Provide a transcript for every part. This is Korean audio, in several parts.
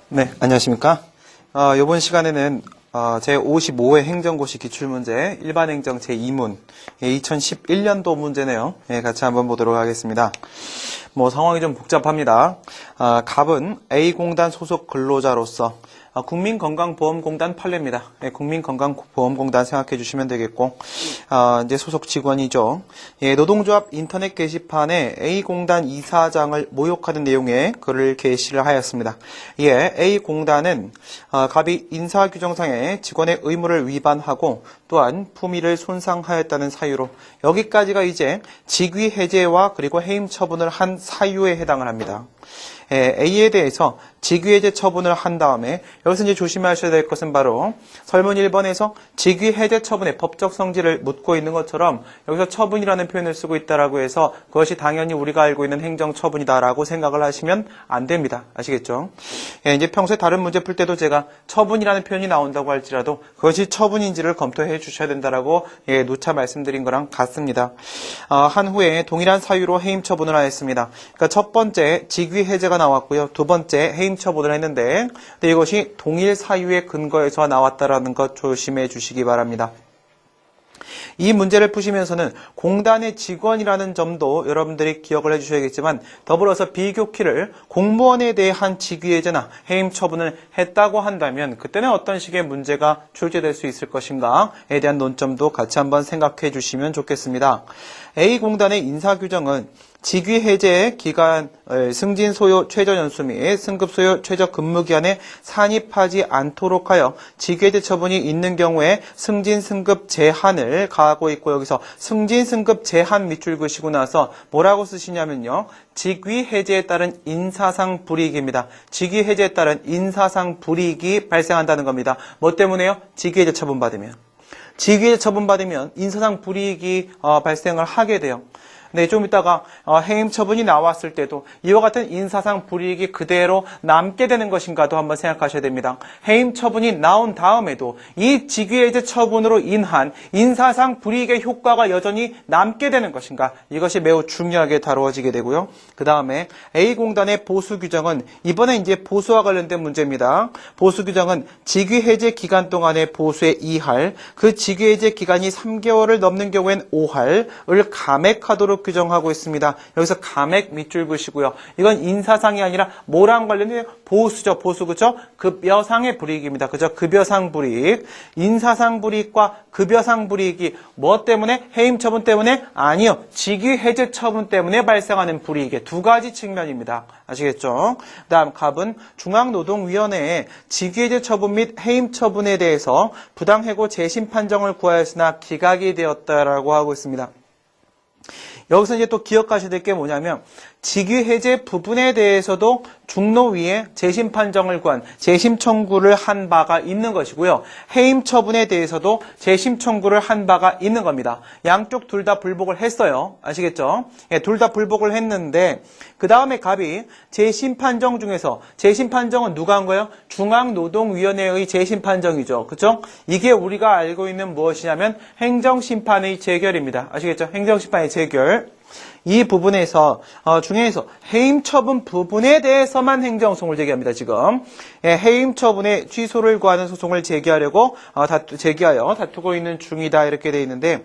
네, 안녕하십니까. 이번 시간에는 제55회 행정고시 기출문제 일반행정 제2문 2011년도 문제네요. 예, 같이 한번 보도록 하겠습니다. 상황이 좀 복잡합니다. 갑은 A공단 소속 근로자로서 국민건강보험공단 판례입니다. 예, 국민건강보험공단 생각해 주시면 되겠고, 이제 소속 직원이죠. 예, 노동조합 인터넷 게시판에 A공단 이사장을 모욕하는 내용의 글을 게시를 하였습니다. 예, A공단은 갑이 인사규정상의 직원의 의무를 위반하고 또한 품위를 손상하였다는 사유로 여기까지가 이제 직위 해제와 그리고 해임 처분을 한 사유에 해당을 합니다. A에 대해서 직위해제 처분을 한 다음에 여기서 이제 조심하셔야 될 것은 바로 설문 1번에서 직위해제 처분의 법적 성질을 묻고 있는 것처럼 여기서 처분이라는 표현을 쓰고 있다라고 해서 그것이 당연히 우리가 알고 있는 행정처분이다라고 생각을 하시면 안 됩니다. 아시겠죠? 이제 평소에 다른 문제 풀 때도 제가 처분이라는 표현이 나온다고 할지라도 그것이 처분인지를 검토해 주셔야 된다라고 누차 말씀드린 거랑 같습니다. 한 후에 동일한 사유로 해임 처분을 하였습니다. 그러니까 첫 번째 직위해제가 나왔고요. 두 번째 해임 처분을 했는데 이것이 동일 사유의 근거에서 나왔다라는 것 조심해 주시기 바랍니다. 이 문제를 푸시면서는 공단의 직원이라는 점도 여러분들이 기억을 해주셔야겠지만 더불어서 비교키를 공무원에 대한 직위해제나 해임 처분을 했다고 한다면 그때는 어떤 식의 문제가 출제될 수 있을 것인가에 대한 논점도 같이 한번 생각해 주시면 좋겠습니다. A공단의 인사규정은 직위해제 기간, 승진 소요 최저 연수 및 승급 소요 최저 근무 기간에 산입하지 않도록 하여 직위해제 처분이 있는 경우에 승진 승급 제한을 가하고 있고 여기서 승진 승급 제한 밑줄 그시고 나서 뭐라고 쓰시냐면요. 직위해제에 따른 인사상 불이익입니다. 직위해제에 따른 인사상 불이익이 발생한다는 겁니다. 뭐 때문에요? 직위해제 처분받으면. 직위해제 처분받으면 인사상 불이익이 발생을 하게 돼요. 네, 좀 이따가 해임 처분이 나왔을 때도 이와 같은 인사상 불이익이 그대로 남게 되는 것인가도 한번 생각하셔야 됩니다. 해임 처분이 나온 다음에도 이 직위해제 처분으로 인한 인사상 불이익의 효과가 여전히 남게 되는 것인가, 이것이 매우 중요하게 다루어지게 되고요. 그 다음에 A공단의 보수 규정은 이번에 이제 보수와 관련된 문제입니다. 보수 규정은 직위해제 기간 동안의 보수의 2할, 그 직위해제 기간이 3개월을 넘는 경우엔 5할을 감액하도록 규정하고 있습니다. 여기서 감액 밑줄 그시고요. 이건 인사상이 아니라 뭐랑 관련된 보수죠. 보수, 그죠? 급여상의 불이익입니다. 그죠? 급여상 불이익. 인사상 불이익과 급여상 불이익이 뭐 때문에? 해임 처분 때문에? 아니요. 직위해제 처분 때문에 발생하는 불이익의 두 가지 측면입니다. 아시겠죠? 그 다음 갑은 중앙노동위원회에 직위해제 처분 및 해임 처분에 대해서 부당해고 재심 판정을 구하였으나 기각이 되었다라고 하고 있습니다. 여기서 이제 또 기억하셔야 될 게 뭐냐면 직위해제 부분에 대해서도 중노위에 재심 판정을 구한 재심 청구를 한 바가 있는 것이고요. 해임 처분에 대해서도 재심 청구를 한 바가 있는 겁니다. 양쪽 둘 다 불복을 했어요. 아시겠죠? 예, 둘 다 불복을 했는데 그 다음에 갑이 재심 판정 중에서 재심 판정은 누가 한 거예요? 중앙노동위원회의 재심 판정이죠. 그렇죠? 이게 우리가 알고 있는 무엇이냐면 행정심판의 재결입니다. 아시겠죠? 행정심판의 재결. 이 부분에서 중에서 해임 처분 부분에 대해서만 행정소송을 제기합니다. 지금 해임 처분의 취소를 구하는 소송을 제기하려고 제기하여 다투고 있는 중이다 이렇게 돼 있는데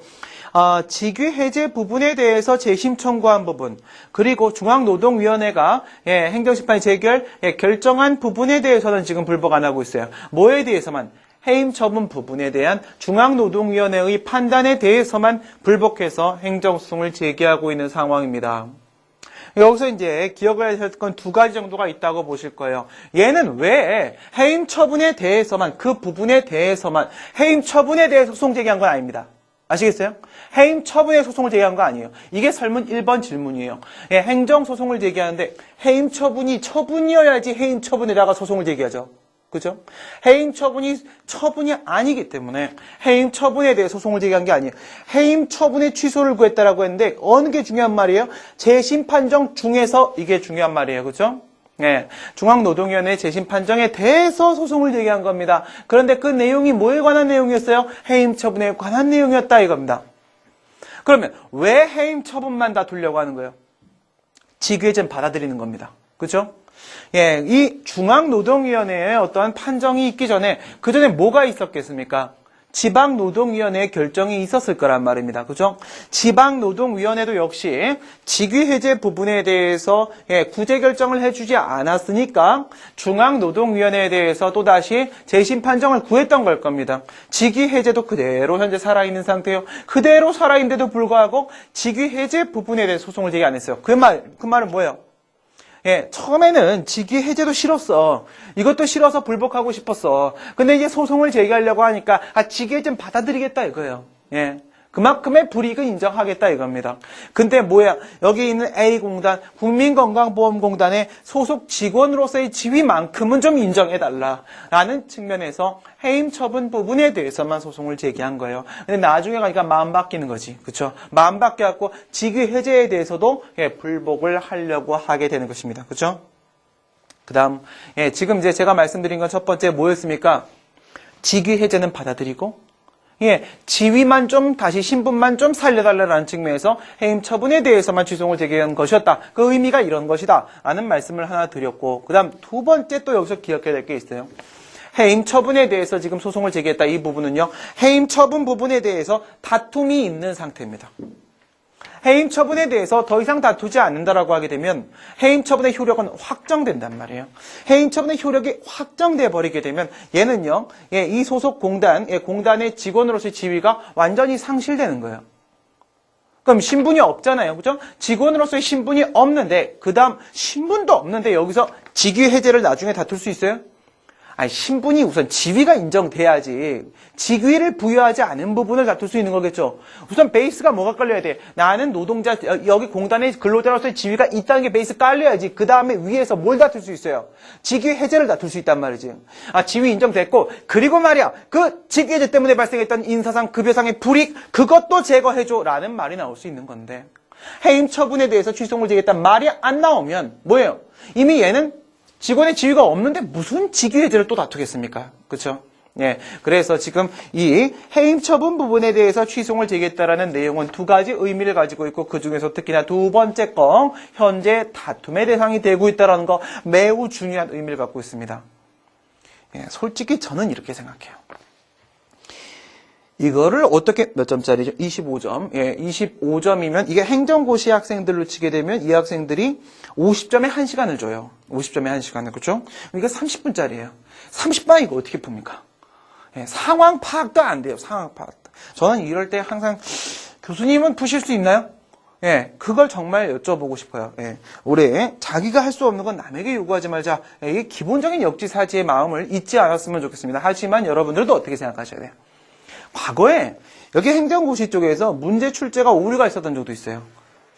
직위해제 부분에 대해서 재심 청구한 부분 그리고 중앙노동위원회가 행정심판의 재결 결정한 부분에 대해서는 지금 불복 안 하고 있어요. 뭐에 대해서만? 해임 처분 부분에 대한 중앙노동위원회의 판단에 대해서만 불복해서 행정소송을 제기하고 있는 상황입니다. 여기서 이제 기억을 하셔야 될 건 두 가지 정도가 있다고 보실 거예요. 얘는 왜 해임 처분에 대해서만, 그 부분에 대해서만 해임 처분에 대해서 소송 제기한 건 아닙니다. 아시겠어요? 해임 처분에 소송을 제기한 거 아니에요. 이게 설문 1번 질문이에요. 행정소송을 제기하는데 해임 처분이 처분이어야지 해임 처분에다가 소송을 제기하죠. 그죠? 해임 처분이 아니기 때문에 해임 처분에 대해 소송을 제기한 게 아니에요. 해임 처분의 취소를 구했다라고 했는데 어느 게 중요한 말이에요? 재심 판정 중에서 이게 중요한 말이에요. 그죠? 네, 중앙노동위원회 재심 판정에 대해서 소송을 제기한 겁니다. 그런데 그 내용이 뭐에 관한 내용이었어요? 해임 처분에 관한 내용이었다 이겁니다. 그러면 왜 해임 처분만 다투려고 하는 거예요? 직위해제는 받아들이는 겁니다. 그죠? 예, 이 중앙노동위원회에 어떠한 판정이 있기 전에 그 전에 뭐가 있었겠습니까? 지방노동위원회의 결정이 있었을 거란 말입니다. 그죠? 지방노동위원회도 역시 직위해제 부분에 대해서 구제 결정을 해주지 않았으니까 중앙노동위원회에 대해서 또다시 재심 판정을 구했던 걸 겁니다. 직위해제도 그대로 현재 살아있는 상태예요. 그대로 살아있는데도 불구하고 직위해제 부분에 대해 소송을 제기 안 했어요. 그 말은 뭐예요? 예, 처음에는 직위 해제도 싫었어. 이것도 싫어서 불복하고 싶었어. 근데 이제 소송을 제기하려고 하니까, 직위 해제는 받아들이겠다 이거예요. 예. 그만큼의 불이익을 인정하겠다 이겁니다. 근데 뭐야? 여기 있는 A공단, 국민건강보험공단의 소속 직원으로서의 지위만큼은 좀 인정해달라라는 측면에서 해임 처분 부분에 대해서만 소송을 제기한 거예요. 근데 나중에 가니까 마음 바뀌는 거지. 그쵸? 마음 바뀌어갖고 직위 해제에 대해서도 불복을 하려고 하게 되는 것입니다. 그쵸? 그 다음, 지금 이제 제가 말씀드린 건 첫 번째 뭐였습니까? 직위 해제는 받아들이고, 지위만 좀 다시 신분만 좀 살려달라는 측면에서 해임 처분에 대해서만 취소를 제기한 것이었다. 그 의미가 이런 것이다. 라는 말씀을 하나 드렸고, 그 다음 두 번째 또 여기서 기억해야 될 게 있어요. 해임 처분에 대해서 지금 소송을 제기했다. 이 부분은요. 해임 처분 부분에 대해서 다툼이 있는 상태입니다. 해임 처분에 대해서 더 이상 다투지 않는다라고 하게 되면 해임 처분의 효력은 확정된단 말이에요. 해임 처분의 효력이 확정돼 버리게 되면 얘는요, 이 소속 공단, 공단의 직원으로서의 지위가 완전히 상실되는 거예요. 그럼 신분이 없잖아요. 그죠? 직원으로서의 신분이 없는데, 그 다음 신분도 없는데 여기서 직위 해제를 나중에 다툴 수 있어요? 아니, 신분이 우선 지위가 인정돼야지 직위를 부여하지 않은 부분을 다툴 수 있는 거겠죠. 우선 베이스가 뭐가 깔려야 돼? 나는 노동자, 여기 공단의 근로자로서의 지위가 있다는 게 베이스 깔려야지 그 다음에 위에서 뭘 다툴 수 있어요? 직위 해제를 다툴 수 있단 말이지. 지위 인정됐고, 그리고 말이야, 그 직위 해제 때문에 발생했던 인사상, 급여상의 불이익, 그것도 제거해줘 라는 말이 나올 수 있는 건데, 해임 처분에 대해서 취소를 제기했단 말이 안 나오면 뭐예요? 이미 얘는 직원의 지위가 없는데 무슨 직위 해제를 또 다투겠습니까? 그렇죠? 예. 그래서 지금 이 해임 처분 부분에 대해서 취소를 제기했다라는 내용은 두 가지 의미를 가지고 있고, 그 중에서 특히나 두 번째 건 현재 다툼의 대상이 되고 있다라는 거 매우 중요한 의미를 갖고 있습니다. 예, 솔직히 저는 이렇게 생각해요. 이거를 어떻게, 몇 점짜리죠? 25점. 예, 25점이면 이게 행정고시 학생들로 치게 되면 이 학생들이 50점에 1시간을 줘요. 50점에 1시간을. 그렇죠? 이거 30분짜리예요. 30분 이거 어떻게 풉니까? 예, 상황 파악도 안 돼요. 상황 파악. 저는 이럴 때 항상 교수님은 푸실 수 있나요? 예, 그걸 정말 여쭤보고 싶어요. 예, 올해 자기가 할 수 없는 건 남에게 요구하지 말자. 이게 기본적인 역지사지의 마음을 잊지 않았으면 좋겠습니다. 하지만 여러분들도 어떻게 생각하셔야 돼요? 과거에 여기 행정고시 쪽에서 문제 출제가 오류가 있었던 적도 있어요.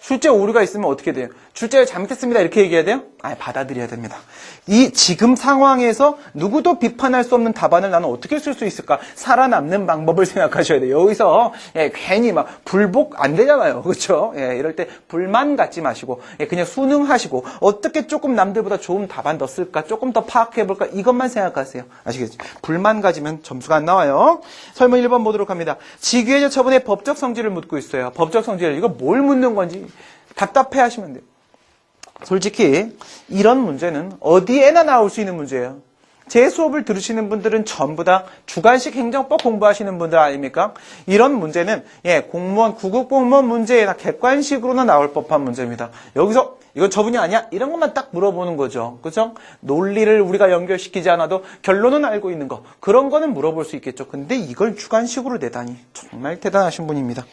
출제 오류가 있으면 어떻게 돼요? 출제를 잘못했습니다 이렇게 얘기해야 돼요? 받아들여야 됩니다. 이 지금 상황에서 누구도 비판할 수 없는 답안을 나는 어떻게 쓸 수 있을까? 살아남는 방법을 생각하셔야 돼요. 여기서 괜히 막 불복 안 되잖아요. 그렇죠? 이럴 때 불만 갖지 마시고 그냥 순응하시고 어떻게 조금 남들보다 좋은 답안 더 쓸까? 조금 더 파악해볼까? 이것만 생각하세요. 아시겠죠? 불만 가지면 점수가 안 나와요. 설문 1번 보도록 합니다. 직위해제 처분의 법적 성질을 묻고 있어요. 법적 성질, 이거 뭘 묻는 건지 답답해 하시면 돼요. 솔직히 이런 문제는 어디에나 나올 수 있는 문제예요. 제 수업을 들으시는 분들은 전부 다 주관식 행정법 공부하시는 분들 아닙니까? 이런 문제는 공무원, 구급 공무원 문제나 객관식으로는 나올 법한 문제입니다. 여기서 이건 저분이 아니야? 이런 것만 딱 물어보는 거죠. 그죠? 논리를 우리가 연결시키지 않아도 결론은 알고 있는 거. 그런 거는 물어볼 수 있겠죠. 근데 이걸 주관식으로 내다니 정말 대단하신 분입니다.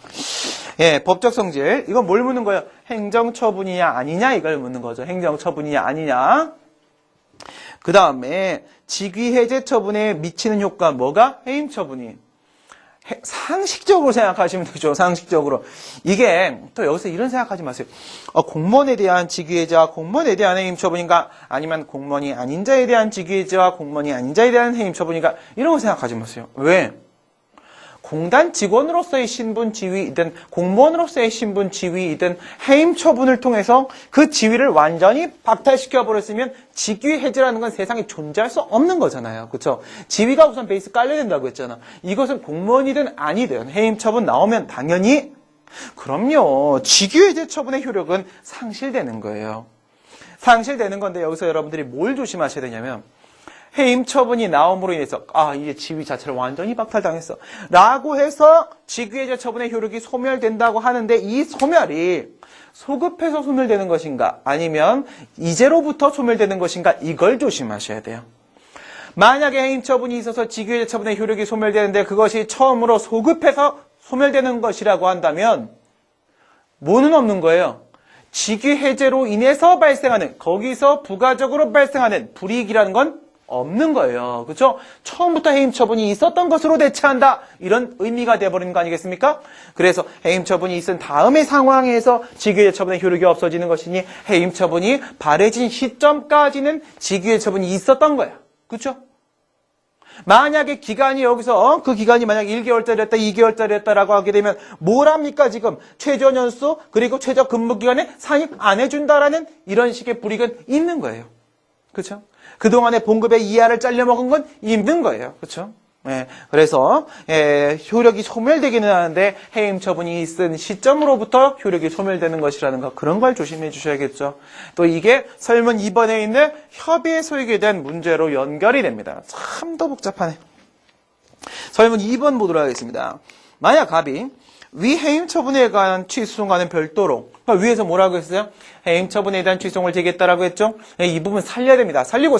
법적 성질. 이건 뭘 묻는 거예요? 행정처분이냐 아니냐 이걸 묻는 거죠. 행정처분이냐 아니냐. 그 다음에 직위해제 처분에 미치는 효과 뭐가? 해임 처분이. 상식적으로 생각하시면 되죠. 상식적으로. 이게 또 여기서 이런 생각하지 마세요. 공무원에 대한 직위해제와 공무원에 대한 해임 처분인가? 아니면 공무원이 아닌 자에 대한 직위해제와 공무원이 아닌 자에 대한 해임 처분인가? 이런 거 생각하지 마세요. 왜? 공단 직원으로서의 신분 지위이든 공무원으로서의 신분 지위이든 해임 처분을 통해서 그 지위를 완전히 박탈시켜 버렸으면 직위 해제라는 건 세상에 존재할 수 없는 거잖아요. 그렇죠? 지위가 우선 베이스 깔려야 된다고 했잖아. 이것은 공무원이든 아니든 해임 처분 나오면 당연히 그럼요. 직위 해제 처분의 효력은 상실되는 거예요. 상실되는 건데 여기서 여러분들이 뭘 조심하셔야 되냐면 해임 처분이 나옴으로 인해서 이제 지위 자체를 완전히 박탈당했어 라고 해서 직위해제 처분의 효력이 소멸된다고 하는데 이 소멸이 소급해서 소멸되는 것인가 아니면 이제로부터 소멸되는 것인가 이걸 조심하셔야 돼요. 만약에 해임 처분이 있어서 직위해제 처분의 효력이 소멸되는데 그것이 처음으로 소급해서 소멸되는 것이라고 한다면 뭐는 없는 거예요. 직위해제로 인해서 발생하는 거기서 부가적으로 발생하는 불이익이라는 건 없는 거예요. 그렇죠? 처음부터 해임 처분이 있었던 것으로 대체한다. 이런 의미가 돼버리는 거 아니겠습니까? 그래서 해임 처분이 있은 다음의 상황에서 직위해제 처분의 효력이 없어지는 것이니 해임 처분이 발해진 시점까지는 직위해제 처분이 있었던 거야. 그렇죠? 만약에 기간이 여기서 그 기간이 만약 1개월짜리였다, 2개월짜리였다라고 하게 되면 뭘 합니까? 지금 최저 연수 그리고 최저 근무 기간에 상입 안 해준다라는 이런 식의 불이익은 있는 거예요. 그렇죠? 그동안에 봉급의 이하를 잘려 먹은 건 있는 거예요. 그렇죠? 예, 그래서 효력이 소멸되기는 하는데 해임 처분이 있은 시점으로부터 효력이 소멸되는 것이라는 거 그런 걸 조심해 주셔야겠죠. 또 이게 설문 2번에 있는 협의 소익에 대한 문제로 연결이 됩니다. 참 더 복잡하네. 설문 2번 보도록 하겠습니다. 만약 갑이 위 해임 처분에 관한 취소송과는 별도로 위에서 뭐라고 했어요? 해임 처분에 대한 취소송을 제기했다라고 했죠? 이 부분 살려야 됩니다. 살리고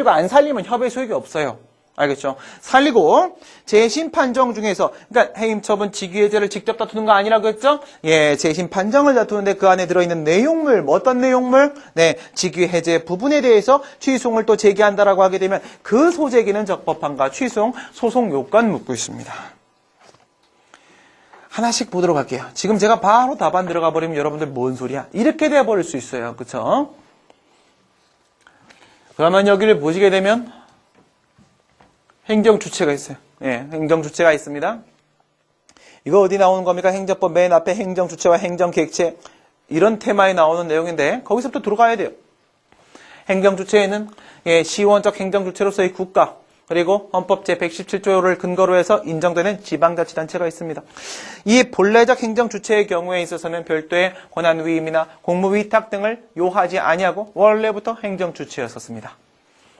안 살리면 협의 소익이 없어요. 알겠죠? 살리고 재심 판정 중에서 그러니까 해임 처분 직위해제를 직접 다투는 거 아니라고 했죠? 예, 재심 판정을 다투는데 그 안에 들어있는 내용물 어떤 내용물? 네, 직위해제 부분에 대해서 취소송을 또 제기한다라고 하게 되면 그 소재기는 적법한가 취소송 소송 요건 묻고 있습니다. 하나씩 보도록 할게요. 지금 제가 바로 답안 들어가 버리면 여러분들 뭔 소리야? 이렇게 돼버릴 수 있어요. 그쵸? 그러면 여기를 보시게 되면 행정주체가 있어요. 예, 행정주체가 있습니다. 이거 어디 나오는 겁니까? 행정법 맨 앞에 행정주체와 행정객체 이런 테마에 나오는 내용인데 거기서부터 들어가야 돼요. 행정주체에는 시원적 행정주체로서의 국가 그리고 헌법 제117조를 근거로 해서 인정되는 지방자치단체가 있습니다. 이 본래적 행정주체의 경우에 있어서는 별도의 권한위임이나 공무위탁 등을 요하지 아니하고 원래부터 행정주체였었습니다.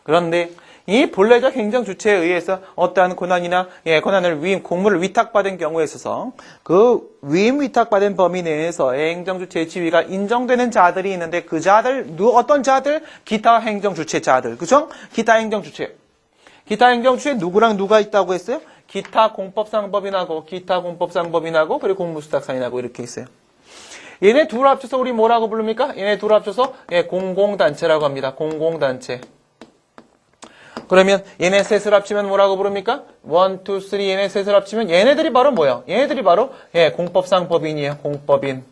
그런데 이 본래적 행정주체에 의해서 어떠한 권한이나 권한을 공무를 위탁받은 경우에 있어서 그 위탁받은 범위 내에서 행정주체의 지위가 인정되는 자들이 있는데 그 자들, 어떤 자들? 기타 행정주체자들. 그죠? 기타 행정주체. 기타 행정주체에 누구랑 누가 있다고 했어요? 기타 공법상법인하고 그리고 공무수탁상인하고 이렇게 있어요. 얘네 둘 합쳐서 우리 뭐라고 부릅니까? 얘네 둘 합쳐서 공공단체라고 합니다. 공공단체. 그러면 얘네 셋을 합치면 뭐라고 부릅니까? 1, 2, 3 얘네 셋을 합치면 얘네들이 바로 뭐예요? 얘네들이 바로 공법상 법인이에요. 공법인.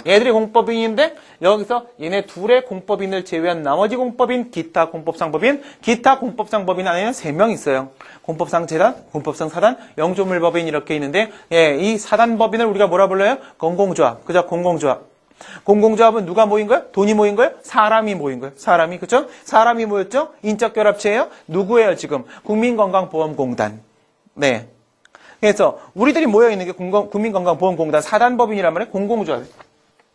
얘들이 공법인인데 여기서 얘네 둘의 공법인을 제외한 나머지 공법인 기타 공법상법인 안에는 3명 있어요. 공법상 재단, 공법상 사단, 영조물법인 이렇게 있는데 이 사단법인을 우리가 뭐라 불러요? 공공조합. 그죠? 공공조합. 공공조합은 누가 모인 거예요? 돈이 모인 거예요? 사람이 모인 거예요. 사람이. 그죠? 사람이 모였죠? 인적결합체예요? 누구예요 지금? 국민건강보험공단. 네. 그래서 우리들이 모여있는 게 국민건강보험공단 사단법인이란 말이에요. 공공조합.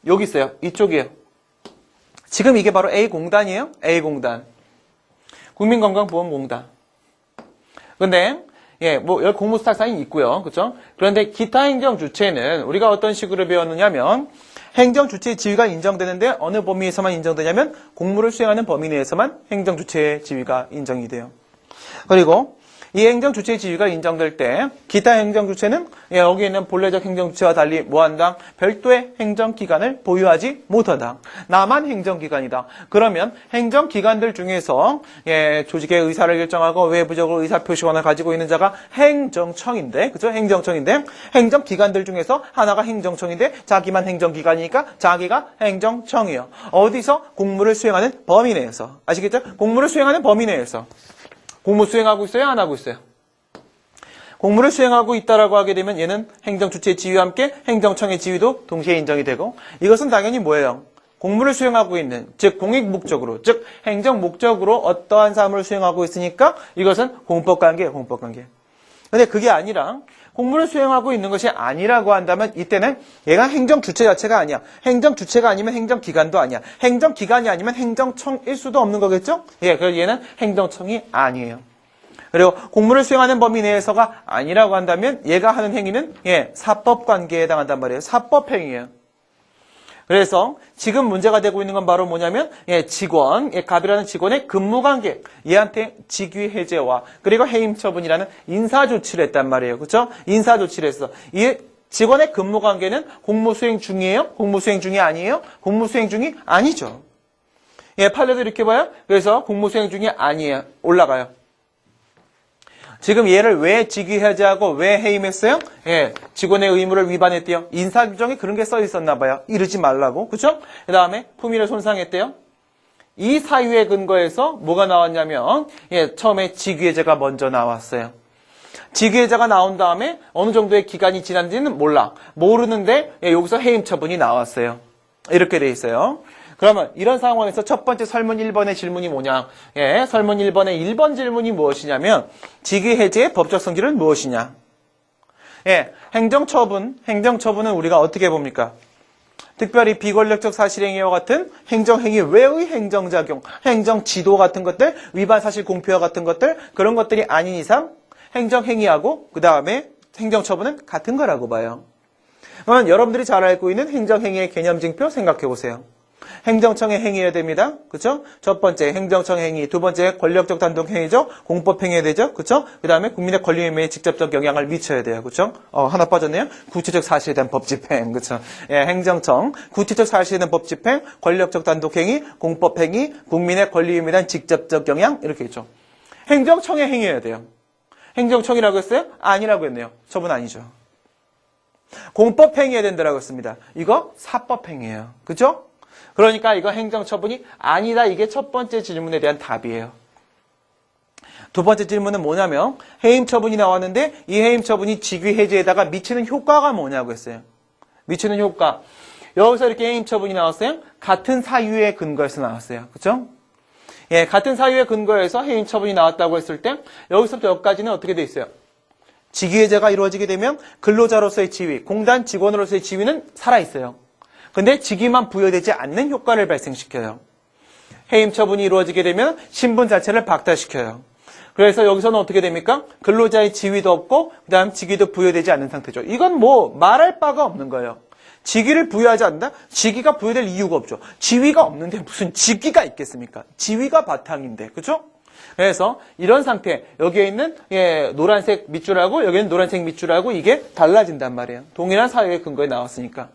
여기 있어요. 이쪽이에요. 지금 이게 바로 A공단이에요. A공단. 국민건강보험공단. 근데 여기 공무수탁상이 있고요. 그렇죠? 그런데 기타 행정주체는 우리가 어떤 식으로 배웠느냐면 행정주체의 지위가 인정되는데 어느 범위에서만 인정되냐면 공무를 수행하는 범위 내에서만 행정주체의 지위가 인정이 돼요. 그리고 이 행정주체의 지위가 인정될 때 기타 행정주체는 여기 있는 본래적 행정주체와 달리 뭐한다? 별도의 행정기관을 보유하지 못한다. 나만 행정기관이다. 그러면 행정기관들 중에서 조직의 의사를 결정하고 외부적으로 의사표시권을 가지고 있는 자가 행정청인데 그죠? 행정청인데 행정기관들 중에서 하나가 행정청인데 자기만 행정기관이니까 자기가 행정청이에요. 어디서? 공무를 수행하는 범위 내에서. 아시겠죠? 공무를 수행하는 범위 내에서. 공무 수행하고 있어요? 안 하고 있어요? 공무를 수행하고 있다라고 하게 되면 얘는 행정주체의 지위와 함께 행정청의 지위도 동시에 인정이 되고 이것은 당연히 뭐예요? 공무를 수행하고 있는, 즉 공익목적으로, 즉 행정목적으로 어떠한 사람을 수행하고 있으니까 이것은 공법관계예요. 공법관계. 근데 그게 아니라 공무를 수행하고 있는 것이 아니라고 한다면 이때는 얘가 행정 주체 자체가 아니야. 행정 주체가 아니면 행정 기관도 아니야. 행정 기관이 아니면 행정청일 수도 없는 거겠죠? 예, 그래서 얘는 행정청이 아니에요. 그리고 공무를 수행하는 범위 내에서가 아니라고 한다면 얘가 하는 행위는 예, 사법 관계에 해당한단 말이에요. 사법 행위예요. 그래서 지금 문제가 되고 있는 건 바로 뭐냐면 예, 직원, 예, 갑이라는 직원의 근무관계, 얘한테 직위 해제와 그리고 해임 처분이라는 인사조치를 했단 말이에요. 그렇죠? 인사조치를 했어. 이 직원의 근무관계는 공무수행 중이에요? 공무수행 중이 아니에요? 공무수행 중이 아니죠. 예, 판례도 이렇게 봐요. 그래서 공무수행 중이 아니에요. 올라가요. 지금 얘를 왜 직위 해제하고 왜 해임했어요? 예, 직원의 의무를 위반했대요. 인사규정에 그런 게 써 있었나 봐요. 이러지 말라고. 그쵸? 그 다음에 품위를 손상했대요. 이 사유에 근거해서 뭐가 나왔냐면 예, 처음에 직위 해제가 먼저 나왔어요. 직위 해제가 나온 다음에 어느 정도의 기간이 지난지는 몰라. 모르는데 예, 여기서 해임 처분이 나왔어요. 이렇게 돼 있어요. 그러면 이런 상황에서 첫 번째 설문 1번의 질문이 뭐냐? 예, 설문 1번의 1번 질문이 무엇이냐면 직위 해제의 법적 성질은 무엇이냐? 예, 행정처분은 우리가 어떻게 봅니까? 특별히 비권력적 사실행위와 같은 행정행위 외의 행정작용, 행정지도 같은 것들, 위반 사실 공표와 같은 것들, 그런 것들이 아닌 이상 행정행위하고 그 다음에 행정처분은 같은 거라고 봐요. 그러면 여러분들이 잘 알고 있는 행정행위의 개념증표 생각해 보세요. 행정청의 행위여야 됩니다. 그렇죠? 첫 번째 행정청 행위, 두 번째 권력적 단독 행위죠. 공법 행위해야 되죠. 그렇죠? 그다음에 국민의 권리 의무에 직접적 영향을 미쳐야 돼요. 그렇죠? 하나 빠졌네요. 구체적 사실에 대한 법 집행. 그렇죠? 예, 행정청, 구체적 사실에 대한 법 집행, 권력적 단독 행위, 공법 행위, 국민의 권리 의무에 대한 직접적 영향 이렇게 있죠. 행정청의 행위여야 돼요. 행정청이라고 했어요? 아니라고 했네요. 저분 아니죠. 공법 행위해야 된다라고 했습니다. 이거 사법 행위예요. 그렇죠? 그러니까 이거 행정처분이 아니다. 이게 첫 번째 질문에 대한 답이에요. 두 번째 질문은 뭐냐면 해임처분이 나왔는데 이 해임처분이 직위 해제에다가 미치는 효과가 뭐냐고 했어요. 미치는 효과. 여기서 이렇게 해임처분이 나왔어요. 같은 사유에 근거해서 나왔어요. 그렇죠? 예, 같은 사유에 근거해서 해임처분이 나왔다고 했을 때 여기서부터 여기까지는 어떻게 돼 있어요? 직위 해제가 이루어지게 되면 근로자로서의 지위, 공단 직원으로서의 지위는 살아있어요. 근데 직위만 부여되지 않는 효과를 발생시켜요. 해임 처분이 이루어지게 되면 신분 자체를 박탈시켜요. 그래서 여기서는 어떻게 됩니까? 근로자의 지위도 없고 그다음 직위도 부여되지 않는 상태죠. 이건 뭐 말할 바가 없는 거예요. 직위를 부여하지 않는다? 직위가 부여될 이유가 없죠. 지위가 없는데 무슨 직위가 있겠습니까? 지위가 바탕인데. 그렇죠? 그래서 이런 상태, 여기에 있는 예, 노란색 밑줄하고 여기는 노란색 밑줄하고 이게 달라진단 말이에요. 동일한 사유의 근거에 나왔으니까.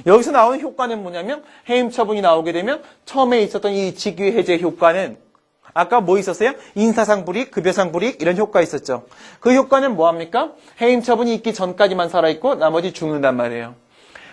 여기서 나오는 효과는 뭐냐면 해임 처분이 나오게 되면 처음에 있었던 이 직위 해제 효과는 아까 뭐 있었어요? 인사상 불이익, 급여상 불이익 이런 효과 있었죠. 그 효과는 뭐합니까? 해임 처분이 있기 전까지만 살아있고 나머지 죽는단 말이에요.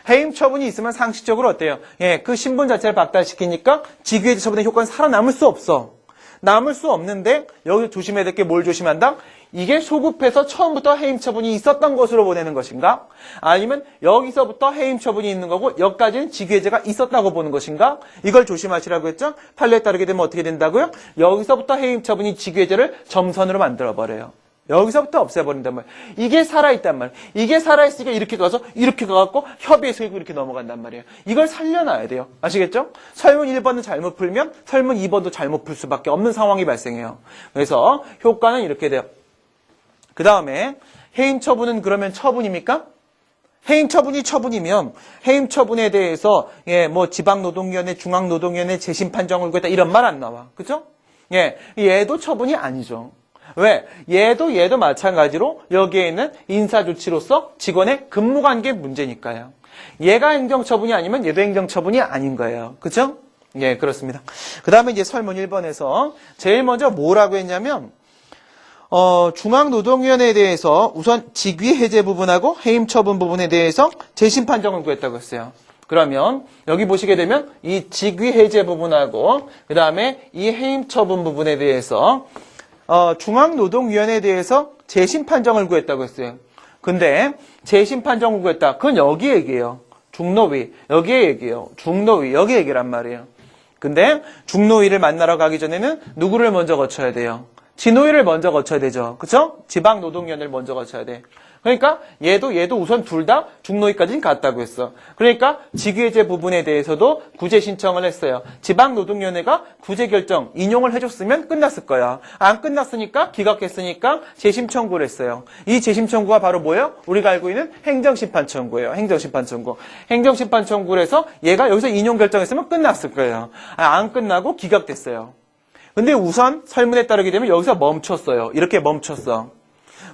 해임 처분이 있으면 상식적으로 어때요? 예, 그 신분 자체를 박탈시키니까 직위 해제 처분의 효과는 살아남을 수 없어. 남을 수 없는데 여기 조심해야 될 게 뭘 조심한다? 이게 소급해서 처음부터 해임 처분이 있었던 것으로 보내는 것인가? 아니면 여기서부터 해임 처분이 있는 거고 여기까지는 직위 해제가 있었다고 보는 것인가? 이걸 조심하시라고 했죠? 판례에 따르게 되면 어떻게 된다고요? 여기서부터 해임 처분이 직위 해제를 점선으로 만들어버려요. 여기서부터 없애버린단 말이에요. 이게 살아있단 말이에요. 이게 살아있으니까 이렇게 가서 이렇게 가갖고 협의해서 이렇게 넘어간단 말이에요. 이걸 살려놔야 돼요. 아시겠죠? 설문 1번은 잘못 풀면 설문 2번도 잘못 풀 수밖에 없는 상황이 발생해요. 그래서 효과는 이렇게 돼요. 그 다음에 해임 처분은 그러면 처분입니까? 해임 처분이 처분이면 해임 처분에 대해서 예, 뭐 지방노동위원회, 중앙노동위원회 재심 판정을 구했다 이런 말 안 나와. 그죠? 예, 얘도 처분이 아니죠. 왜? 얘도 마찬가지로 여기에 있는 인사조치로서 직원의 근무관계 문제니까요. 얘가 행정처분이 아니면 얘도 행정처분이 아닌 거예요. 그죠? 예, 그렇습니다. 그 다음에 이제 설문 1번에서 제일 먼저 뭐라고 했냐면 중앙노동위원회에 대해서 우선 직위 해제 부분하고 해임 처분 부분에 대해서 재심 판정을 구했다고 했어요. 그러면 여기 보시게 되면 이 직위 해제 부분하고 그 다음에 이 해임 처분 부분에 대해서 중앙노동위원회에 대해서 재심 판정을 구했다고 했어요. 근데 재심 판정을 구했다. 그건 여기 얘기예요. 중노위. 여기에 얘기예요. 중노위. 여기 얘기란 말이에요. 근데 중노위를 만나러 가기 전에는 누구를 먼저 거쳐야 돼요? 진호위를 먼저 거쳐야 되죠. 그쵸? 지방노동위원회를 먼저 거쳐야 돼. 그러니까 얘도 우선 둘 다 중노위까지는 갔다고 했어. 그러니까 직위해제 부분에 대해서도 구제 신청을 했어요. 지방노동위원회가 구제 결정 인용을 해줬으면 끝났을 거야. 안 끝났으니까 기각했으니까 재심 청구를 했어요. 이 재심 청구가 바로 뭐예요? 우리가 알고 있는 행정심판 청구예요. 행정심판 청구. 행정심판 청구를 해서 얘가 여기서 인용 결정했으면 끝났을 거예요. 안 끝나고 기각됐어요. 근데 우선 설문에 따르게 되면 여기서 멈췄어요. 이렇게 멈췄어.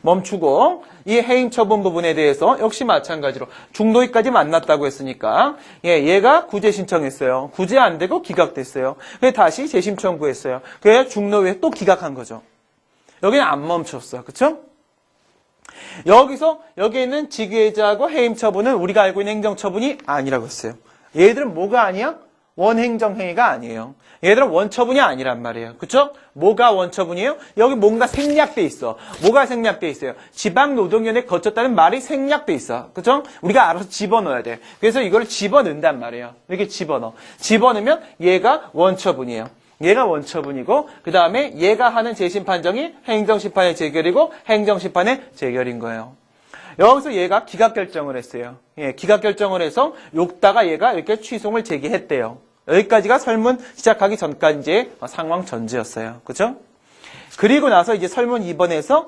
멈추고 이 해임 처분 부분에 대해서 역시 마찬가지로 중노위까지 만났다고 했으니까 얘가 구제 신청했어요. 구제 안 되고 기각됐어요. 그래서 다시 재심 청구했어요. 그래서 중노위에 또 기각한 거죠. 여기는 안 멈췄어. 그쵸? 여기서 여기 있는 직위해제하고 해임 처분은 우리가 알고 있는 행정처분이 아니라고 했어요. 얘들은 뭐가 아니야? 원행정행위가 아니에요. 얘들은 원처분이 아니란 말이에요. 그쵸? 뭐가 원처분이에요? 여기 뭔가 생략돼 있어. 뭐가 생략돼 있어요? 지방노동위원회 거쳤다는 말이 생략돼 있어. 그쵸? 우리가 알아서 집어넣어야 돼. 그래서 이걸 집어넣는단 말이에요. 이렇게 집어넣어. 집어넣으면 얘가 원처분이에요. 얘가 원처분이고 그 다음에 얘가 하는 재심 판정이 행정심판의 재결이고 행정심판의 재결인 거예요. 여기서 얘가 기각결정을 했어요. 기각결정을 해서 욕다가 얘가 이렇게 취송을 제기했대요. 여기까지가 설문 시작하기 전까지 이제 상황 전제였어요. 그죠? 그리고 나서 이제 설문 2번에서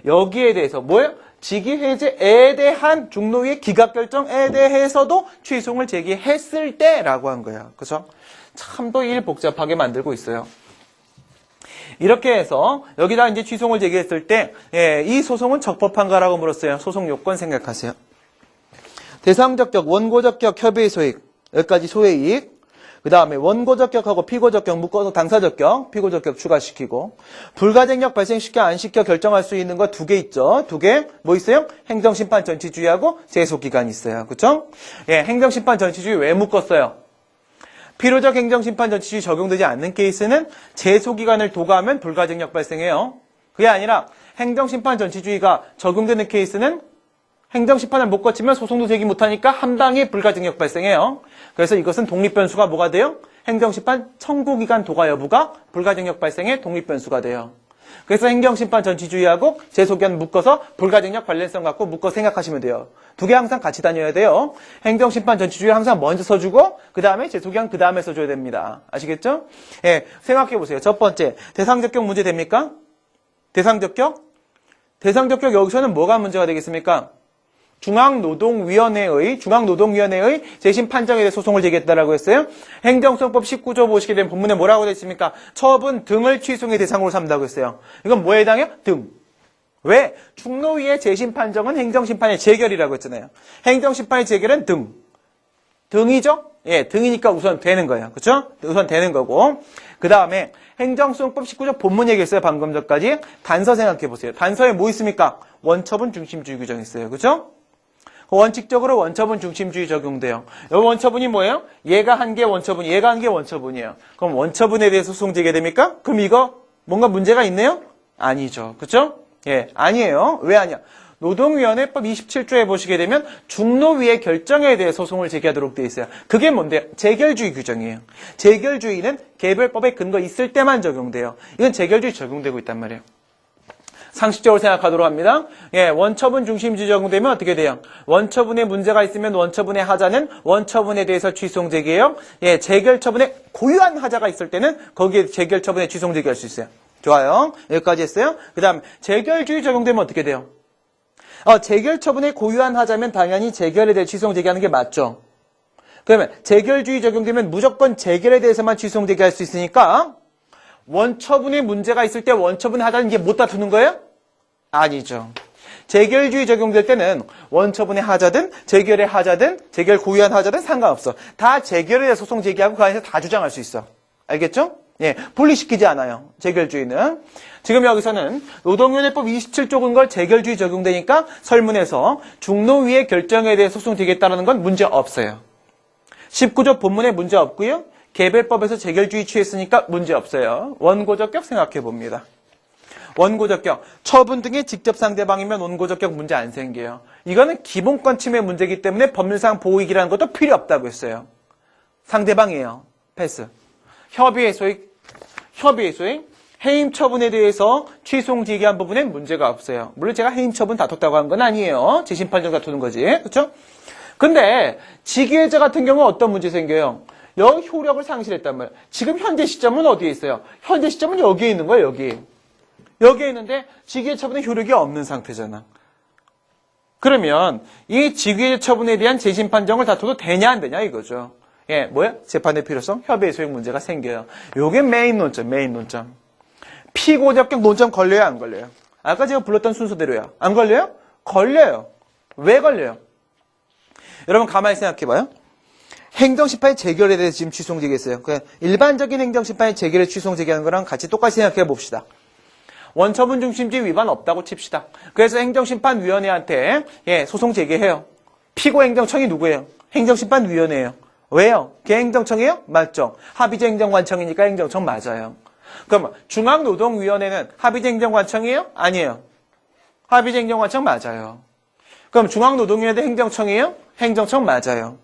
여기에 대해서 뭐예요? 직위해제에 대한 중노위의 기각결정에 대해서도 취송을 제기했을 때라고 한 거예요. 그죠? 참 또 일 복잡하게 만들고 있어요. 이렇게 해서 여기다 이제 취송을 제기했을 때 이 소송은 적법한가라고 물었어요. 소송 요건 생각하세요. 대상적격, 원고적격, 협의의 소익, 여기까지 소외이익. 그 다음에 원고적격하고 피고적격 묶어서 당사적격, 피고적격 추가시키고 불가쟁력 발생시켜 안 시켜 결정할 수 있는 거 두 개 있죠. 두 개 뭐 있어요? 행정심판 전치주의하고 제소기간이 있어요. 그쵸? 행정심판 전치주의 왜 묶었어요? 필요적 행정심판 전치주의 적용되지 않는 케이스는 제소기간을 도과하면 불가쟁력 발생해요. 그게 아니라 행정심판 전치주의가 적용되는 케이스는 행정심판을 못 거치면 소송도 제기 못하니까 한방에 불가증력 발생해요. 그래서 이것은 독립변수가 뭐가 돼요? 행정심판 청구기간 도과 여부가 불가증력 발생의 독립변수가 돼요. 그래서 행정심판 전치주의하고 제소기간 묶어서 불가증력 관련성 갖고 묶어 생각하시면 돼요. 두 개 항상 같이 다녀야 돼요. 행정심판 전치주의 항상 먼저 써주고 그 다음에 제소기간 그 다음에 써줘야 됩니다. 아시겠죠? 생각해보세요. 첫 번째, 대상적격 문제 됩니까? 대상적격? 대상적격 여기서는 뭐가 문제가 되겠습니까? 중앙노동위원회의 재심 판정에 대해 소송을 제기했다라고 했어요. 행정소송법 19조 보시게 되면 본문에 뭐라고 되어 있습니까? 처분 등을 취소의 대상으로 삼다고 했어요. 이건 뭐에 해당해요? 등. 왜? 중노위의 재심 판정은 행정심판의 재결이라고 했잖아요. 행정심판의 재결은 등. 등이죠? 등이니까 우선 되는 거예요. 그렇죠? 우선 되는 거고. 그 다음에 행정소송법 19조 본문 얘기했어요. 방금 전까지. 단서 생각해 보세요. 단서에 뭐 있습니까? 원처분 중심주의 규정 있어요. 그렇죠? 원칙적으로 원처분 중심주의 적용돼요. 이 원처분이 뭐예요? 얘가 한 게 원처분, 얘가 한 게 원처분이에요. 그럼 원처분에 대해서 소송 제기됩니까? 그럼 이거 뭔가 문제가 있네요? 아니죠. 그렇죠? 아니에요. 왜 아니야? 노동위원회법 27조에 보시게 되면 중노위의 결정에 대해 소송을 제기하도록 되어 있어요. 그게 뭔데요? 재결주의 규정이에요. 재결주의는 개별법에 근거 있을 때만 적용돼요. 이건 재결주의 적용되고 있단 말이에요. 상식적으로 생각하도록 합니다. 원처분 중심주의 적용되면 어떻게 돼요? 원처분에 문제가 있으면 원처분의 하자는 원처분에 대해서 취소송 제기해요. 재결처분에 고유한 하자가 있을 때는 거기에 재결처분에 취소송 제기할 수 있어요. 좋아요. 여기까지 했어요. 그 다음 재결주의 적용되면 어떻게 돼요? 재결처분에 고유한 하자면 당연히 재결에 대해 취소송 제기하는 게 맞죠. 그러면 재결주의 적용되면 무조건 재결에 대해서만 취소송 제기할 수 있으니까 원처분에 문제가 있을 때 원처분 하자는 이게 못 다투는 거예요? 아니죠. 재결주의 적용될 때는 원처분의 하자든 재결의 하자든 재결 고유한 하자든 상관없어. 다 재결에 대해 소송 제기하고 그 안에서 다 주장할 수 있어. 알겠죠? 분리시키지 않아요. 재결주의는. 지금 여기서는 노동위원회법 27조 근거 재결주의 적용되니까 설문에서 중노위의 결정에 대해 소송 제기했다는 건 문제 없어요. 19조 본문에 문제 없고요. 개별법에서 재결주의 취했으니까 문제 없어요. 원고적격 생각해 봅니다. 원고적격. 처분 등의 직접 상대방이면 원고적격 문제 안 생겨요. 이거는 기본권 침해 문제이기 때문에 법률상 보호이익이라는 것도 필요 없다고 했어요. 상대방이에요. 패스. 협의의 소익. 해임 처분에 대해서 취소송 제기한 부분엔 문제가 없어요. 물론 제가 해임 처분 다퉜다고 한 건 아니에요. 재심판정 다투는 거지. 그렇죠? 근데 직위해제 같은 경우는 어떤 문제 생겨요? 효력을 상실했단 말이에요. 지금 현재 시점은 어디에 있어요? 현재 시점은 여기에 있는 거예요. 여기에 있는데 직위해제 처분의 효력이 없는 상태잖아. 그러면 이 직위해제 처분에 대한 재심판정을 다투도 되냐 안 되냐 이거죠. 예, 뭐야? 재판의 필요성, 협의의 소용 문제가 생겨요. 요게 메인 논점. 피고 적격 논점 걸려요, 안 걸려요? 아까 제가 불렀던 순서대로요. 안 걸려요? 걸려요. 왜 걸려요? 여러분 가만히 생각해봐요. 행정심판의 재결에 대해서 지금 취소송 제기했어요. 일반적인 행정심판의 재결에 취소송 제기하는 거랑 같이 똑같이 생각해 봅시다. 원처분 중심주의 위반 없다고 칩시다. 그래서 행정심판위원회한테 소송 제기해요. 피고 행정청이 누구예요? 행정심판위원회예요. 왜요? 걔 행정청이에요? 맞죠. 합의제 행정관청이니까 행정청 맞아요. 그럼 중앙노동위원회는 합의제 행정관청이에요? 아니에요. 합의제 행정관청 맞아요. 그럼 중앙노동위원회 행정청이에요? 행정청 맞아요.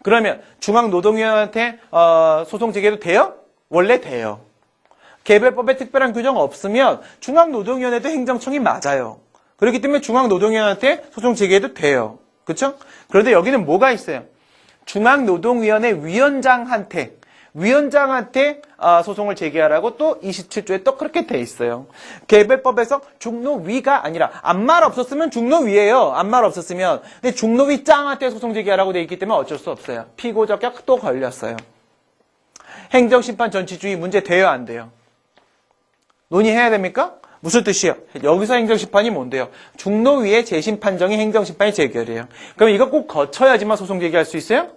그러면 중앙노동위원회한테 소송 제기해도 돼요? 원래 돼요. 개별법에 특별한 규정 없으면 중앙노동위원회도 행정청이 맞아요. 그렇기 때문에 중앙노동위원회한테 소송 제기해도 돼요. 그렇죠? 그런데 여기는 뭐가 있어요? 중앙노동위원회 위원장한테 소송을 제기하라고 또 27조에 또 그렇게 돼 있어요. 개별법에서 중노위가 아니라 아무 말 없었으면 중노위예요. 아무 말 없었으면. 근데 중노위 짱한테 소송 제기하라고 돼 있기 때문에 어쩔 수 없어요. 피고 적격 또 걸렸어요. 행정심판 전치주의 문제 돼요, 안 돼요? 논의해야 됩니까? 무슨 뜻이에요? 여기서 행정심판이 뭔데요? 중노위의 재심판정이 행정심판의 재결이에요. 그럼 이거 꼭 거쳐야지만 소송 제기할 수 있어요?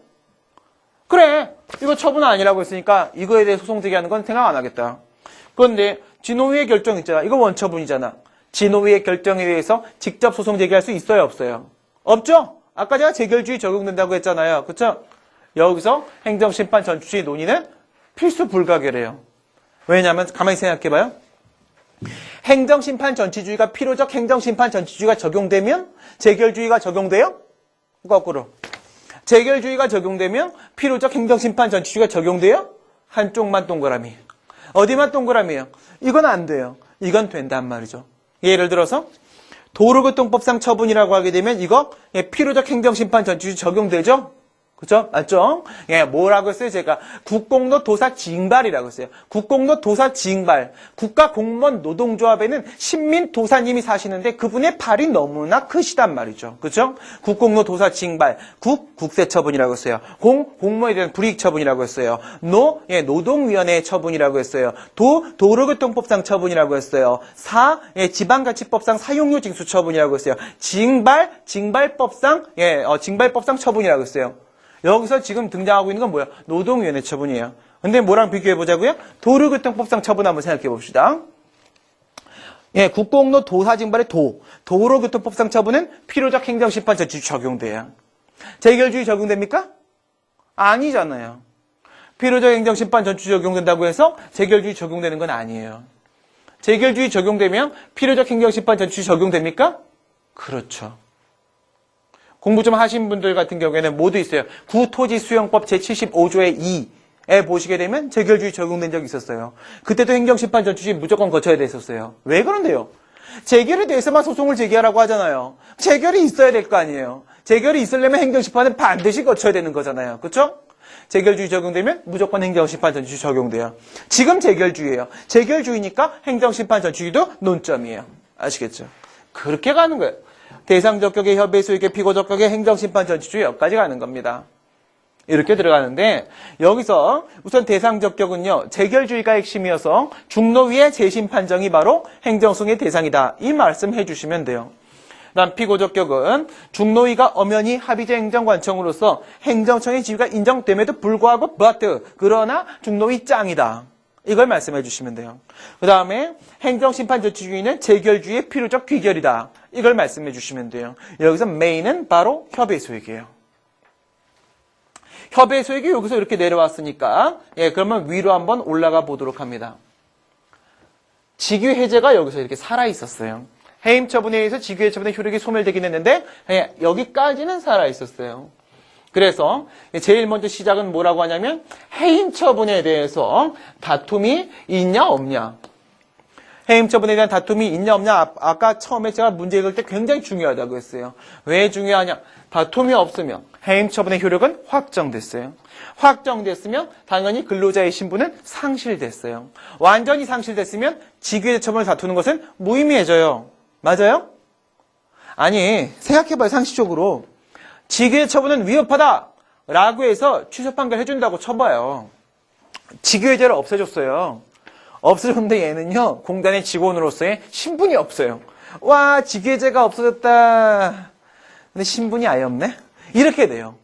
그래, 이거 처분 아니라고 했으니까 이거에 대해 소송 제기하는 건 생각 안 하겠다. 그런데 진노위의 결정 있잖아. 이거 원처분이잖아. 진노위의 결정에 대해서 직접 소송 제기할 수 있어요, 없어요? 없죠? 아까 제가 재결주의 적용된다고 했잖아요. 그렇죠? 여기서 행정심판 전치주의 논의는 필수 불가결해요. 왜냐하면 가만히 생각해봐요. 행정심판 전치주의가 필요적 행정심판 전치주의가 적용되면 재결주의가 적용돼요? 거꾸로. 재결주의가 적용되면 필요적 행정심판 전치주의가 적용돼요? 한쪽만 동그라미. 어디만 동그라미예요? 이건 안 돼요. 이건 된단 말이죠. 예를 들어서 도로교통법상 처분이라고 하게 되면 이거 필요적 행정심판 전치주의 적용되죠? 그죠? 맞죠? 뭐라고 했어요? 제가 국공노 도사 징발이라고 했어요. 국공노 도사 징발. 국가공무원 노동조합에는 신민도사님이 사시는데 그분의 발이 너무나 크시단 말이죠. 그죠? 국공노 도사 징발. 국세처분이라고 했어요. 공무원에 대한 불이익처분이라고 했어요. 노동위원회 처분이라고 했어요. 도로교통법상 처분이라고 했어요. 지방자치법상 사용료징수 처분이라고 했어요. 징발법상 처분이라고 했어요. 여기서 지금 등장하고 있는 건 뭐야? 노동위원회 처분이에요. 근데 뭐랑 비교해보자고요? 도로교통법상 처분 한번 생각해봅시다. 국공노 도사징발의 도로교통법상 처분은 필요적 행정심판 전치주의 적용돼요. 재결주의 적용됩니까? 아니잖아요. 필요적 행정심판 전치주의 적용된다고 해서 재결주의 적용되는 건 아니에요. 재결주의 적용되면 필요적 행정심판 전치주의 적용됩니까? 그렇죠. 공부 좀 하신 분들 같은 경우에는 모두 있어요. 구토지수용법 제75조의 2에 보시게 되면 재결주의 적용된 적이 있었어요. 그때도 행정심판 전치주의 무조건 거쳐야 됐었어요. 왜 그런데요? 재결에 대해서만 소송을 제기하라고 하잖아요. 재결이 있어야 될 거 아니에요. 재결이 있으려면 행정심판은 반드시 거쳐야 되는 거잖아요. 그렇죠? 재결주의 적용되면 무조건 행정심판 전치주의 적용돼요. 지금 재결주의예요. 재결주의니까 행정심판 전치주의도 논점이에요. 아시겠죠? 그렇게 가는 거예요. 대상적격의 협의소익의 피고적격의 행정심판 전치주의 여기까지 가는 겁니다. 이렇게 들어가는데 여기서 우선 대상적격은요. 재결주의가 핵심이어서 중노위의 재심판정이 바로 행정소송의 대상이다. 이 말씀 해주시면 돼요. 다음 피고적격은 중노위가 엄연히 합의제 행정관청으로서 행정청의 지위가 인정됨에도 불구하고 그러나 중노위 짱이다. 이걸 말씀해 주시면 돼요. 그 다음에 행정심판 전치주의는 재결주의의 필요적 귀결이다. 이걸 말씀해 주시면 돼요. 여기서 메인은 바로 협의소익이에요. 협의소익이 여기서 이렇게 내려왔으니까 그러면 위로 한번 올라가 보도록 합니다. 직위해제가 여기서 이렇게 살아있었어요. 해임 처분에 의해서 직위해 처분의 효력이 소멸되긴 했는데 여기까지는 살아있었어요. 그래서 제일 먼저 시작은 뭐라고 하냐면 해임 처분에 대해서 다툼이 있냐 없냐. 해임 처분에 대한 다툼이 있냐 없냐 아까 처음에 제가 문제 읽을 때 굉장히 중요하다고 했어요. 왜 중요하냐? 다툼이 없으면 해임 처분의 효력은 확정됐어요. 확정됐으면 당연히 근로자의 신분은 상실됐어요. 완전히 상실됐으면 직위해제 처분을 다투는 것은 무의미해져요. 맞아요? 아니 생각해봐요. 상식적으로 직위해제 처분은 위협하다 라고 해서 취소 판결 해준다고 쳐봐요. 직위해제를 없애줬어요. 없어졌는데 얘는요 공단의 직원으로서의 신분이 없어요. 와 직위해제가 없어졌다. 근데 신분이 아예 없네? 이렇게 돼요.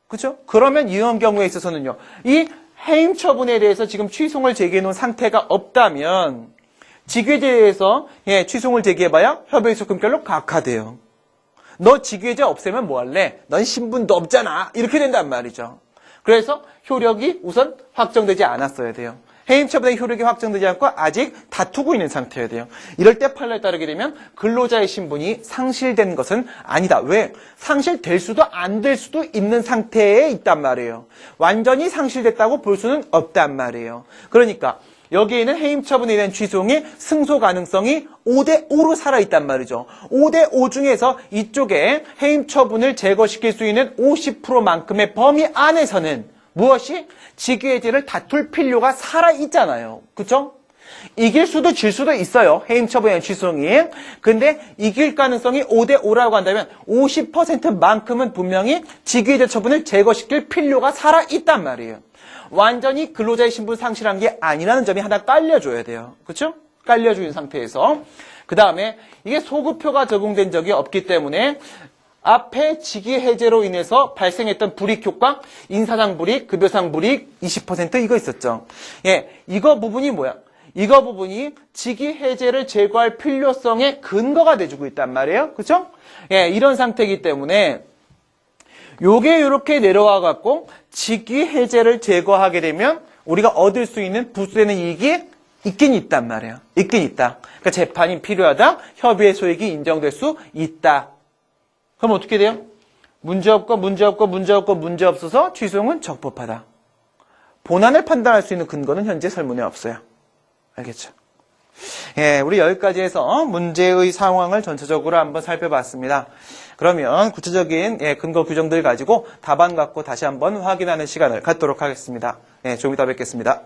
그렇죠? 그러면 이런 경우에 있어서는요. 이 해임 처분에 대해서 지금 취소를 제기해 놓은 상태가 없다면 직위해제에 대해서 취소를 제기해봐야 협의소 금결로 각하돼요. 너 직위해제 없애면 뭐 할래? 넌 신분도 없잖아. 이렇게 된단 말이죠. 그래서 효력이 우선 확정되지 않았어야 돼요. 해임 처분의 효력이 확정되지 않고 아직 다투고 있는 상태여야 돼요. 이럴 때 판례에 따르게 되면 근로자의 신분이 상실된 것은 아니다. 왜? 상실될 수도 안 될 수도 있는 상태에 있단 말이에요. 완전히 상실됐다고 볼 수는 없단 말이에요. 그러니까 여기에는 해임 처분에 대한 취소의 승소 가능성이 5대5로 살아있단 말이죠. 5대5 중에서 이쪽에 해임 처분을 제거시킬 수 있는 50%만큼의 범위 안에서는 무엇이? 직위해제를 다툴 필요가 살아있잖아요. 그쵸? 이길 수도 질 수도 있어요. 해임 처분에 대한 취소이. 근데 이길 가능성이 5대5라고 한다면 50%만큼은 분명히 직위해제 처분을 제거시킬 필요가 살아있단 말이에요. 완전히 근로자의 신분 상실한 게 아니라는 점이 하나 깔려줘야 돼요. 그렇죠? 깔려주는 상태에서 그 다음에 이게 소급표가 적용된 적이 없기 때문에 앞에 직위해제로 인해서 발생했던 불이익 효과, 인사상 불이익, 급여상 불이익 20% 이거 있었죠. 이거 부분이 뭐야? 이거 부분이 직위해제를 제거할 필요성의 근거가 돼주고 있단 말이에요. 그렇죠? 이런 상태이기 때문에 요게 이렇게 내려와 갖고 직위해제를 제거하게 되면 우리가 얻을 수 있는 부수되는 이익이 있긴 있단 말이에요. 있긴 있다. 그러니까 재판이 필요하다. 협의의 소액이 인정될 수 있다. 그럼 어떻게 돼요? 문제 없고 문제 없고 문제 없고 문제 없어서 취소는 적법하다. 본안을 판단할 수 있는 근거는 현재 설문에 없어요. 알겠죠? 우리 여기까지 해서 문제의 상황을 전체적으로 한번 살펴봤습니다. 그러면 구체적인 근거 규정들 가지고 답안 갖고 다시 한번 확인하는 시간을 갖도록 하겠습니다. 좀 이따 뵙겠습니다.